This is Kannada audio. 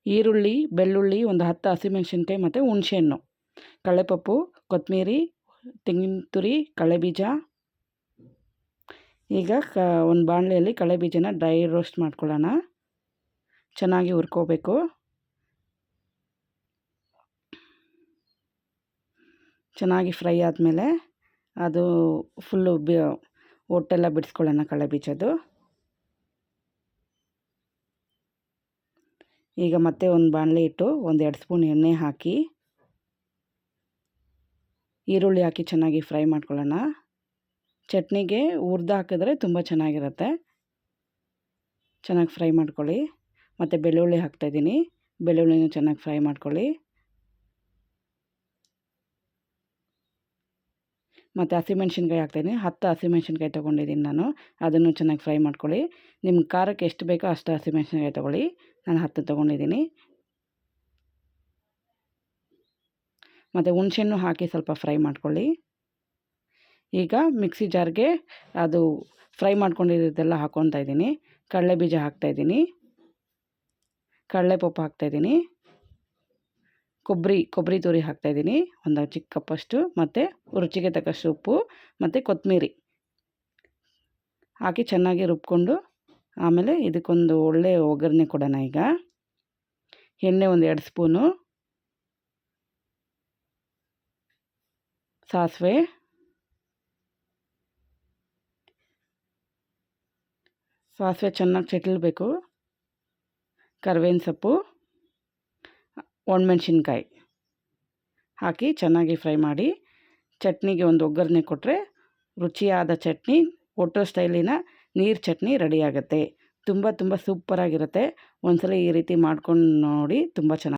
ಈರುಳ್ಳಿ, ಬೆಳ್ಳುಳ್ಳಿ, ಒಂದು 10 ಹಸಿಮೆಣಸಿನ್ಕಾಯಿ ಮತ್ತು ಹುಣಸೆಹಣ್ಣು, ಕಡಲೆಪಪ್ಪು, ಕೊತ್ತಂಬರಿ, ತೆಂಗಿನ ತುರಿ, ಕಡಲೆಬೀಜ. ಈಗ ಒಂದು ಬಾಣಲೆಯಲ್ಲಿ ಕಡಲೆಬೀಜನ ಡ್ರೈ ರೋಸ್ಟ್ ಮಾಡ್ಕೊಳ್ಳೋಣ. ಚೆನ್ನಾಗಿ ಹುರ್ಕೋಬೇಕು. ಚೆನ್ನಾಗಿ ಫ್ರೈ ಆದಮೇಲೆ ಅದು ಫುಲ್ಲು ಒಟ್ಟೆಲ್ಲ ಬಿಡಿಸ್ಕೊಳ್ಳೋಣ ಕಡಲೆಬೀಜದ್ದು. ಈಗ ಮತ್ತೆ ಒಂದು ಬಾಣಲೆ ಇಟ್ಟು 1-2 ಸ್ಪೂನ್ ಎಣ್ಣೆ ಹಾಕಿ ಈರುಳ್ಳಿ ಹಾಕಿ ಚೆನ್ನಾಗಿ ಫ್ರೈ ಮಾಡ್ಕೊಳ್ಳೋಣ. ಚಟ್ನಿಗೆ ಹುರಿದು ಹಾಕಿದ್ರೆ ತುಂಬ ಚೆನ್ನಾಗಿರುತ್ತೆ. ಚೆನ್ನಾಗಿ ಫ್ರೈ ಮಾಡ್ಕೊಳ್ಳಿ. ಮತ್ತು ಬೆಳ್ಳುಳ್ಳಿ ಹಾಕ್ತಾಯಿದ್ದೀನಿ. ಬೆಳ್ಳುಳ್ಳಿನೂ ಚೆನ್ನಾಗಿ ಫ್ರೈ ಮಾಡ್ಕೊಳ್ಳಿ. ಮತ್ತು ಹಸಿಮೆಣ್ಸಿನ್ಕಾಯಿ ಹಾಕ್ತಾಯಿದ್ದೀನಿ. 10 ಹಸಿಮೆಣ್ಸಿನ್ಕಾಯಿ ತೊಗೊಂಡಿದ್ದೀನಿ ನಾನು. ಅದನ್ನು ಚೆನ್ನಾಗಿ ಫ್ರೈ ಮಾಡ್ಕೊಳ್ಳಿ. ನಿಮ್ಮ ಖಾರಕ್ಕೆ ಎಷ್ಟು ಬೇಕೋ ಅಷ್ಟು ಹಸಿಮೆಣ್ಸಿನ್ಕಾಯಿ ತೊಗೊಳ್ಳಿ. ನಾನು 10 ತೊಗೊಂಡಿದ್ದೀನಿ. ಮತ್ತು ಹುಣಸೆಹಣ್ಣು ಹಾಕಿ ಸ್ವಲ್ಪ ಫ್ರೈ ಮಾಡ್ಕೊಳ್ಳಿ. ಈಗ ಮಿಕ್ಸಿ ಜಾರ್ಗೆ ಅದು ಫ್ರೈ ಮಾಡ್ಕೊಂಡಿರೋದೆಲ್ಲ ಹಾಕ್ಕೊತಾ ಇದ್ದೀನಿ. ಕಡಲೆಬೀಜ ಹಾಕ್ತಾಯಿದ್ದೀನಿ, ಕಡಲೆಪಪ್ಪು ಹಾಕ್ತಾಯಿದ್ದೀನಿ, ಕೊಬ್ಬರಿ ತುರಿ ಹಾಕ್ತಾಯಿದ್ದೀನಿ ಒಂದು ಚಿಕ್ಕ ಕಪ್ಪಷ್ಟು, ಮತ್ತು ರುಚಿಗೆ ತಕ್ಕಷ್ಟು ಉಪ್ಪು ಮತ್ತು ಕೊತ್ತಂಬರಿ ಹಾಕಿ ಚೆನ್ನಾಗಿ ರುಬ್ಕೊಂಡು ಆಮೇಲೆ ಇದಕ್ಕೊಂದು ಒಳ್ಳೆ ಒಗ್ಗರಣೆ ಕೊಡೋಣ. ಈಗ ಎಣ್ಣೆ 1-2 ಸ್ಪೂನು, ಸಾಸಿವೆ, ಚೆನ್ನಾಗಿ ಚಿಟ್ಲಬೇಕು. ಕರಿಬೇವಿನ ಸೊಪ್ಪು, ಒಣಮೆಣ್ಸಿನ್ಕಾಯಿ ಹಾಕಿ ಚೆನ್ನಾಗಿ ಫ್ರೈ ಮಾಡಿ ಚಟ್ನಿಗೆ ಒಂದು ಒಗ್ಗರಣೆ ಕೊಟ್ಟರೆ ರುಚಿಯಾದ ಚಟ್ನಿ, ಹೋಟೆಲ್ ಸ್ಟೈಲಿನ ನೀರು ಚಟ್ನಿ ರೆಡಿ ಆಗುತ್ತೆ. ತುಂಬ ಸೂಪರಾಗಿರುತ್ತೆ. ಒಂದ್ಸಲ ಈ ರೀತಿ ಮಾಡ್ಕೊಂಡು ನೋಡಿ, ತುಂಬ ಚೆನ್ನಾಗಿ